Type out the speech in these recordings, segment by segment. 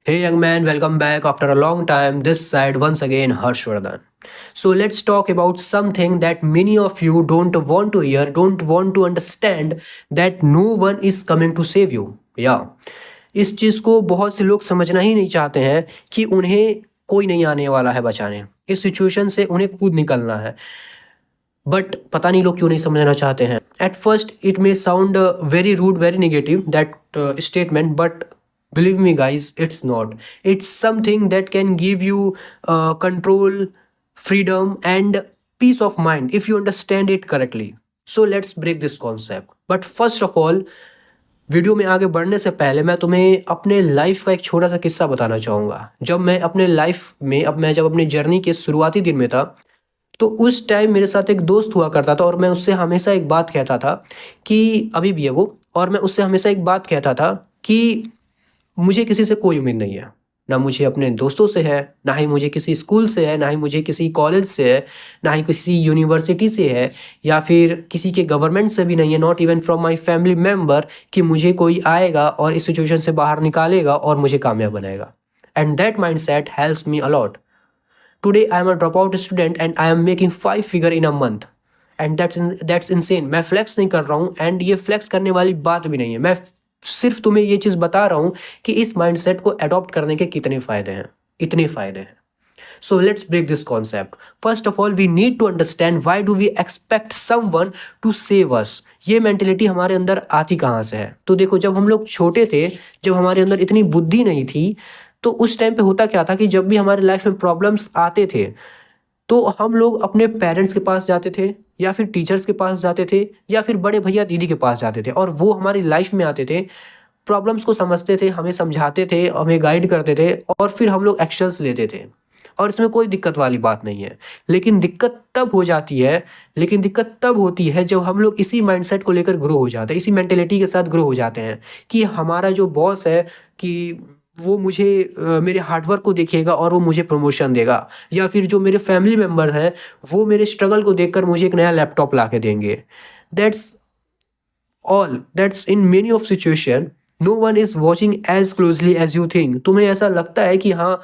Hey young man, welcome back after a long time. This side once again Harshvardhan. So let's talk about something that many of you don't want to hear, don't want to understand that no one is coming to save you. Yeah. इस चीज को बहुत से लोग समझना ही नहीं चाहते हैं कि उन्हें कोई नहीं आने वाला है बचाने। इस सिचुएशन से उन्हें खुद निकलना है। बट पता नहीं लोग क्यों नहीं समझना चाहते हैं। At first it may sound very rude, very negative that statement, but believe me guys, it's not. It's something that can give you control, freedom and peace of mind if you understand it correctly. So let's break this concept. But first of all, video में आगे बढ़ने से पहले मैं तुम्हें अपने life का एक छोटा सा किस्सा बताना चाहूँगा। जब मैं अपने लाइफ में जब अपनी जर्नी के शुरुआती दिन में था, तो उस टाइम मेरे साथ एक दोस्त हुआ करता था और मैं उससे हमेशा एक बात कहता था कि अभी भी है वो, और मैं उससे हमेशा एक बात कहता था कि मुझे किसी से कोई उम्मीद नहीं है। ना मुझे अपने दोस्तों से है, ना ही मुझे किसी स्कूल से है, ना ही मुझे किसी कॉलेज से है, ना ही किसी यूनिवर्सिटी से है, या फिर किसी के गवर्नमेंट से भी नहीं है, not even from my family member, कि मुझे कोई आएगा और इस सिचुएशन से बाहर निकालेगा और मुझे कामयाब बनाएगा। And that mind set helps me a lot. Today I am a drop out student and I am making 5 figure in a month and that's insane. मैं फ्लेक्स नहीं कर रहा हूँ एंड ये फ्लेक्स करने वाली बात भी नहीं है। मैं सिर्फ तुम्हें ये चीज़ बता रहा हूँ कि इस माइंडसेट को अडॉप्ट करने के कितने फ़ायदे हैं, इतने फ़ायदे हैं। So let's break this concept. First of all we need to understand why do we expect someone to save us. ये मेंटेलिटी हमारे अंदर आती कहाँ से है? तो देखो, जब हम लोग छोटे थे, जब हमारे अंदर इतनी बुद्धि नहीं थी, तो उस टाइम पे होता क्या था कि जब भी हमारे लाइफ में प्रॉब्लम्स आते थे तो हम लोग अपने पेरेंट्स के पास जाते थे, या फिर टीचर्स के पास जाते थे, या फिर बड़े भैया दीदी के पास जाते थे, और वो हमारी लाइफ में आते थे, प्रॉब्लम्स को समझते थे, हमें समझाते थे, हमें गाइड करते थे, और फिर हम लोग एक्शंस लेते थे। और इसमें कोई दिक्कत वाली बात नहीं है। लेकिन दिक्कत तब होती है जब हम लोग इसी माइंडसेट को लेकर ग्रो हो जाते हैं, इसी मेंटेलिटी के साथ ग्रो हो जाते हैं कि हमारा जो बॉस है कि वो मुझे मेरे हार्डवर्क को देखेगा और वो मुझे प्रमोशन देगा, या फिर जो मेरे फैमिली मेम्बर हैं वो मेरे स्ट्रगल को देखकर मुझे एक नया लैपटॉप ला के देंगे। That's all. That's in many of situation no one is watching as closely as you think. तुम्हें ऐसा लगता है कि हाँ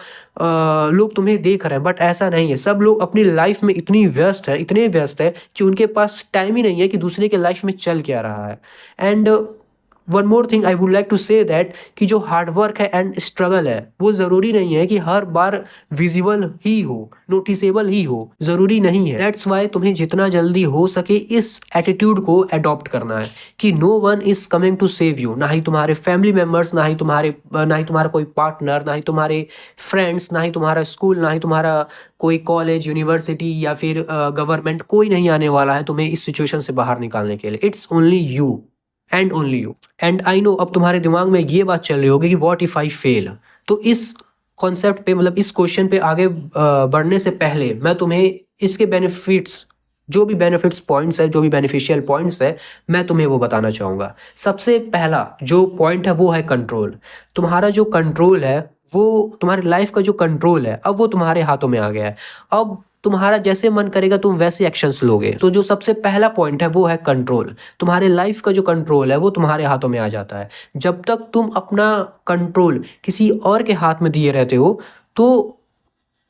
लोग तुम्हें देख रहे हैं, बट ऐसा नहीं है। सब लोग अपनी लाइफ में इतने व्यस्त है कि उनके पास टाइम ही नहीं है कि दूसरे के लाइफ में चल क्या रहा है। And one more thing I would like to say that कि जो हार्डवर्क है एंड स्ट्रगल है वो ज़रूरी नहीं है कि हर बार विजिबल ही हो, नोटिसेबल ही हो, ज़रूरी नहीं है। दैट्स वाई तुम्हें जितना जल्दी हो सके इस एटीट्यूड को अडॉप्ट करना है कि no one is coming to save you. ना ही तुम्हारे फैमिली मेम्बर्स, ना ही तुम्हारा कोई पार्टनर, ना ही तुम्हारे फ्रेंड्स, ना ही तुम्हारा स्कूल, ना ही तुम्हारा कोई कॉलेज, यूनिवर्सिटी या फिर गवर्नमेंट, कोई नहीं आने वाला है तुम्हें इस सिचुएशन से बाहर निकालने के लिए। It's only you and only you. And I know अब तुम्हारे दिमाग में ये बात चल रही होगी कि व्हाट इफ आई फेल। तो इस कॉन्सेप्ट पे, इस क्वेश्चन पे आगे बढ़ने से पहले मैं तुम्हें इसके बेनिफिट्स, जो भी बेनिफिट्स पॉइंट्स है, जो भी बेनिफिशियल पॉइंट्स है, मैं तुम्हें वो बताना चाहूँगा। सबसे पहला जो पॉइंट है वो है कंट्रोल। तुम्हारा जो कंट्रोल है, वो तुम्हारी लाइफ का जो कंट्रोल है, अब वो तुम्हारे हाथों में आ गया है। अब तुम्हारा जैसे मन करेगा तुम वैसे एक्शंस लोगे। तो जो सबसे पहला पॉइंट है वो है कंट्रोल। तुम्हारे लाइफ का जो कंट्रोल है वो तुम्हारे हाथों में आ जाता है। जब तक तुम अपना कंट्रोल किसी और के हाथ में दिए रहते हो, तो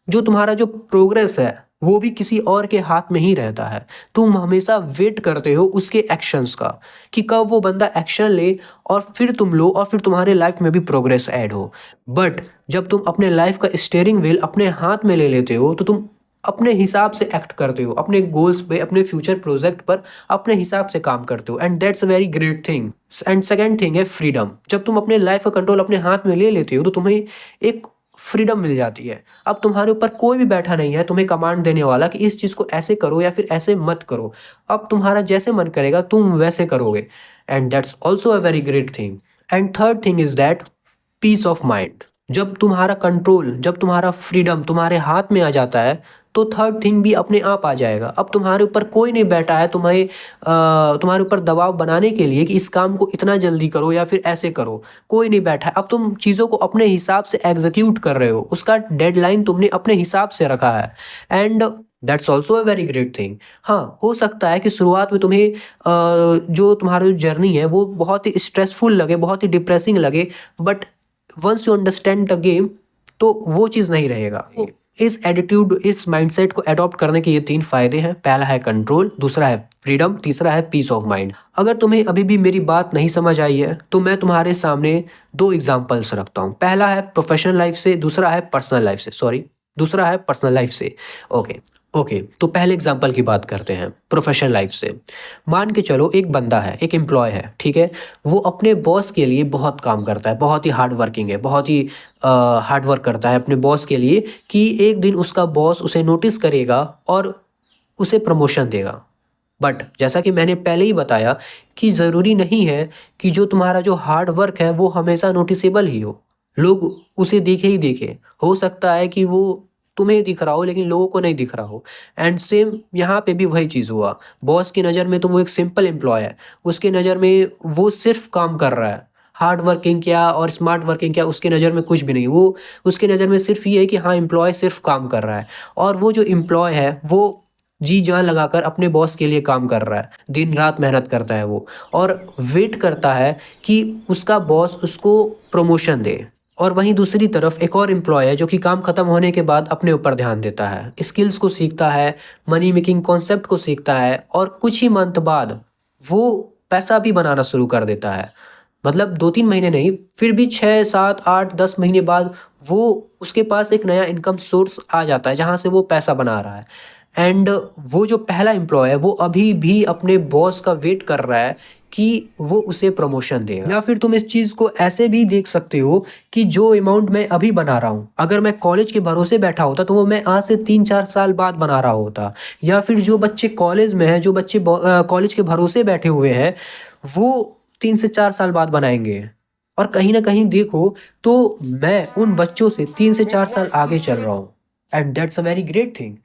जो तुम्हारा जो प्रोग्रेस है वो भी किसी और के हाथ में ही रहता है। तुम हमेशा वेट करते हो उसके एक्शंस का, कि कब वो बंदा एक्शन ले और फिर तुम लो, और फिर तुम्हारे लाइफ में भी प्रोग्रेस ऐड हो। बट जब तुम अपने लाइफ का स्टीयरिंग व्हील अपने हाथ में ले लेते हो, तो तुम अपने हिसाब से एक्ट करते हो, अपने गोल्स पे, अपने फ्यूचर प्रोजेक्ट पर अपने हिसाब से काम करते हो। And that's a very great thing. And second thing है फ्रीडम। जब तुम अपने लाइफ का कंट्रोल अपने हाथ में ले लेते हो तो तुम्हें एक फ्रीडम मिल जाती है। अब तुम्हारे ऊपर कोई भी बैठा नहीं है तुम्हें कमांड देने वाला कि इस चीज़ को ऐसे करो या फिर ऐसे मत करो। अब तुम्हारा जैसे मन करेगा तुम वैसे करोगे। And that's also a very great thing. And third thing is that peace of mind. जब तुम्हारा कंट्रोल, जब तुम्हारा फ्रीडम तुम्हारे हाथ में आ जाता है, तो थर्ड थिंग भी अपने आप आ जाएगा। अब तुम्हारे ऊपर कोई नहीं बैठा है तुम्हारे ऊपर दबाव बनाने के लिए कि इस काम को इतना जल्दी करो या फिर ऐसे करो। कोई नहीं बैठा है। अब तुम चीज़ों को अपने हिसाब से एग्जीक्यूट कर रहे हो, उसका डेडलाइन तुमने अपने हिसाब से रखा है। And that's also a very great thing. हाँ, हो सकता है कि शुरुआत में तुम्हें जो तुम्हारा जो जर्नी है वो बहुत ही स्ट्रेसफुल लगे, बहुत ही डिप्रेसिंग लगे, but once you understand the game तो वो चीज़ नहीं रहेगा। तो इस एटीट्यूड, इस माइंडसेट को अडॉप्ट करने के ये 3 फायदे हैं। पहला है कंट्रोल, दूसरा है फ्रीडम, तीसरा है पीस ऑफ माइंड। अगर तुम्हें अभी भी मेरी बात नहीं समझ आई है तो मैं तुम्हारे सामने 2 एग्जांपल्स रखता हूँ। पहला है प्रोफेशनल लाइफ से, दूसरा है पर्सनल लाइफ से। सॉरी, दूसरा है पर्सनल लाइफ से। ओके ओके, तो पहले एग्जांपल की बात करते हैं प्रोफेशनल लाइफ से। मान के चलो एक बंदा है, एक एम्प्लॉय है, ठीक है। वो अपने बॉस के लिए बहुत काम करता है, बहुत ही हार्ड वर्किंग है, बहुत ही हार्ड वर्क करता है अपने बॉस के लिए कि एक दिन उसका बॉस उसे नोटिस करेगा और उसे प्रमोशन देगा। बट जैसा कि मैंने पहले ही बताया कि ज़रूरी नहीं है कि जो तुम्हारा जो हार्ड वर्क है वो हमेशा नोटिसेबल ही हो, लोग उसे देखे ही देखे। हो सकता है कि वो तुम्हें दिख रहा हो लेकिन लोगों को नहीं दिख रहा हो। एंड सेम यहाँ पे भी वही चीज़ हुआ। बॉस की नज़र में तो वो एक सिंपल एम्प्लॉय है, उसके नज़र में वो सिर्फ काम कर रहा है। हार्ड वर्किंग क्या और स्मार्ट वर्किंग क्या उसके नज़र में कुछ भी नहीं। वो उसके नज़र में सिर्फ ये है कि हाँ, एम्प्लॉय सिर्फ काम कर रहा है। और वो जो एम्प्लॉय है वो जी जान लगाकर अपने बॉस के लिए काम कर रहा है, दिन रात मेहनत करता है वो, और वेट करता है कि उसका बॉस उसको प्रमोशन दे। और वहीं दूसरी तरफ एक और एम्प्लॉय है जो कि काम खत्म होने के बाद अपने ऊपर ध्यान देता है, स्किल्स को सीखता है, मनी मेकिंग कॉन्सेप्ट को सीखता है, और कुछ ही मंथ बाद वो पैसा भी बनाना शुरू कर देता है। मतलब 2-3 महीने नहीं, फिर भी 6, 7, 8, 10 महीने बाद वो उसके पास एक नया इनकम सोर्स आ जाता है जहाँ से वो पैसा बना रहा है। एंड वो जो पहला एम्प्लॉय है वो अभी भी अपने बॉस का वेट कर रहा है कि वो उसे प्रमोशन देगा। या फिर तुम इस चीज़ को ऐसे भी देख सकते हो कि जो अमाउंट मैं अभी बना रहा हूँ, अगर मैं कॉलेज के भरोसे बैठा होता तो वो मैं आज से 3-4 साल बाद बना रहा होता। या फिर जो बच्चे कॉलेज में हैं, जो बच्चे कॉलेज के भरोसे बैठे हुए हैं, वो 3 से 4 साल बाद बनाएंगे। और कहीं ना कहीं देखो तो मैं उन बच्चों से 3 से 4 साल आगे चल रहा हूँ। And that's a very great thing.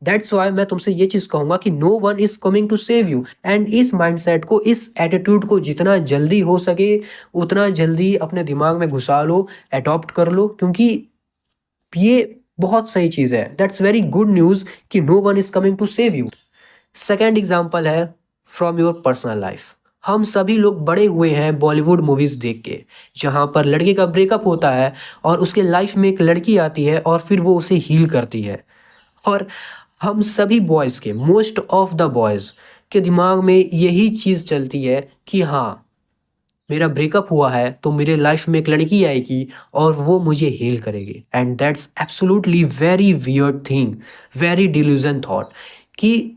That's why मैं तुमसे ये चीज़ कहूँगा कि no one is coming to save you. And इस माइंडसेट को, इस एटीट्यूड को जितना जल्दी हो सके उतना जल्दी अपने दिमाग में घुसा लो, अडॉप्ट कर लो, क्योंकि ये बहुत सही चीज़ है। दैट्स वेरी गुड न्यूज़ कि no one is coming to save you. Second example is from your personal life. हम सभी लोग बड़े हुए हैं बॉलीवुड मूवीज देख के, जहाँ पर लड़के का ब्रेकअप होता है और उसके लाइफ में एक लड़की आती है और फिर वो उसे हील करती है। और हम सभी बॉयज़ के, मोस्ट ऑफ द बॉयज़ के दिमाग में यही चीज़ चलती है कि हाँ, मेरा ब्रेकअप हुआ है तो मेरे लाइफ में एक लड़की आएगी और वो मुझे हील करेगी। And that's absolutely very weird thing, very delusion thought कि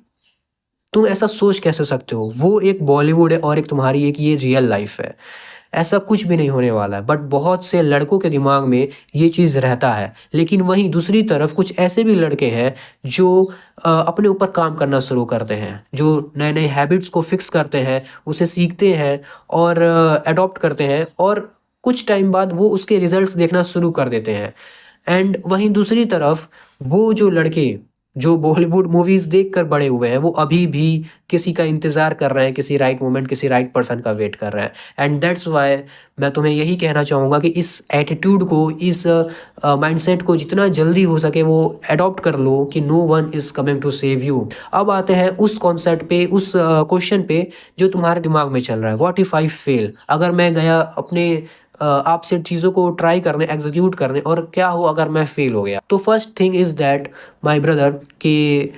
तुम ऐसा सोच कैसे सकते हो। वो एक बॉलीवुड है और एक तुम्हारी एक ये रियल लाइफ है। ऐसा कुछ भी नहीं होने वाला है। बट बहुत से लड़कों के दिमाग में ये चीज़ रहता है। लेकिन वहीं दूसरी तरफ कुछ ऐसे भी लड़के हैं जो अपने ऊपर काम करना शुरू करते हैं, जो नए नए हैबिट्स को फिक्स करते हैं, उसे सीखते हैं और अडॉप्ट करते हैं, और कुछ टाइम बाद वो उसके रिजल्ट्स देखना शुरू कर देते हैं। एंड वहीं दूसरी तरफ वो जो लड़के जो बॉलीवुड मूवीज देखकर बड़े हुए हैं वो अभी भी किसी का इंतज़ार कर रहे हैं, किसी राइट मोमेंट, किसी राइट पर्सन का वेट कर रहे हैं। एंड दैट्स वाई मैं तुम्हें यही कहना चाहूँगा कि इस एटीट्यूड को, इस माइंडसेट को जितना जल्दी हो सके वो अडॉप्ट कर लो कि no one is coming to save you. अब आते हैं उस कॉन्सेप्ट पे, उस क्वेश्चन पे जो तुम्हारे दिमाग में चल रहा है, व्हाट इफ़ आई फेल। अगर मैं गया अपने आपसे चीज़ों को ट्राई करने, एग्जीक्यूट करने, और क्या हो अगर मैं फेल हो गया। तो first thing is that my brother कि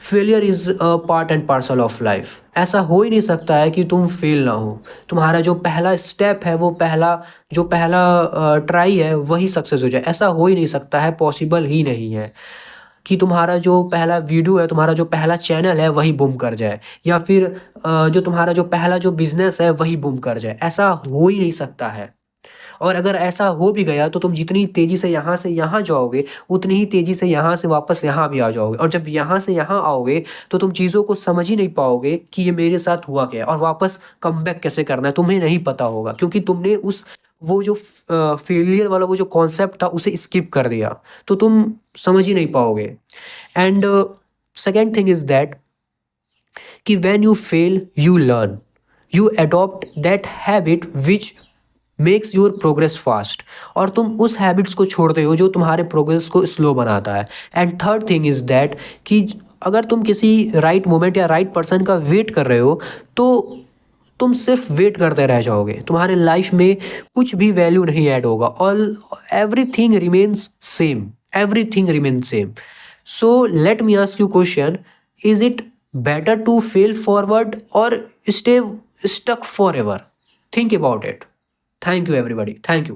failure is a part and parcel of life. ऐसा हो ही नहीं सकता है कि तुम फेल ना हो। तुम्हारा जो पहला स्टेप है, वो पहला ट्राई है, वही सक्सेस हो जाए, ऐसा हो ही नहीं सकता है, पॉसिबल ही नहीं है कि तुम्हारा जो पहला वीडियो है, तुम्हारा जो पहला चैनल है वही बूम कर जाए, या फिर जो तुम्हारा जो पहला जो बिजनेस है वही बूम कर जाए। ऐसा हो ही नहीं सकता है। और अगर ऐसा हो भी गया तो तुम जितनी तेज़ी से यहाँ जाओगे उतनी ही तेज़ी से यहाँ से वापस यहाँ भी आ जाओगे। और जब यहाँ से यहाँ आओगे तो तुम चीज़ों को समझ ही नहीं पाओगे कि ये मेरे साथ हुआ क्या है, और वापस कमबैक कैसे करना है तुम्हें नहीं पता होगा, क्योंकि तुमने उस वो जो फेलियर वाला वो जो कॉन्सेप्ट था उसे स्किप कर दिया, तो तुम समझ ही नहीं पाओगे। And second thing is that कि when you fail you learn, you adopt that habit which makes your progress fast, और तुम उस हैबिट्स को छोड़ते हो जो तुम्हारे प्रोग्रेस को स्लो बनाता है। And third thing is that कि अगर तुम किसी राइट मोमेंट या राइट पर्सन का वेट कर रहे हो तो तुम सिर्फ वेट करते रह जाओगे, तुम्हारे लाइफ में कुछ भी वैल्यू नहीं ऐड होगा। All everything remains same, everything remains same. So let me ask you question, is it better to fail forward or stay stuck forever? Think about it. Thank you everybody, thank you.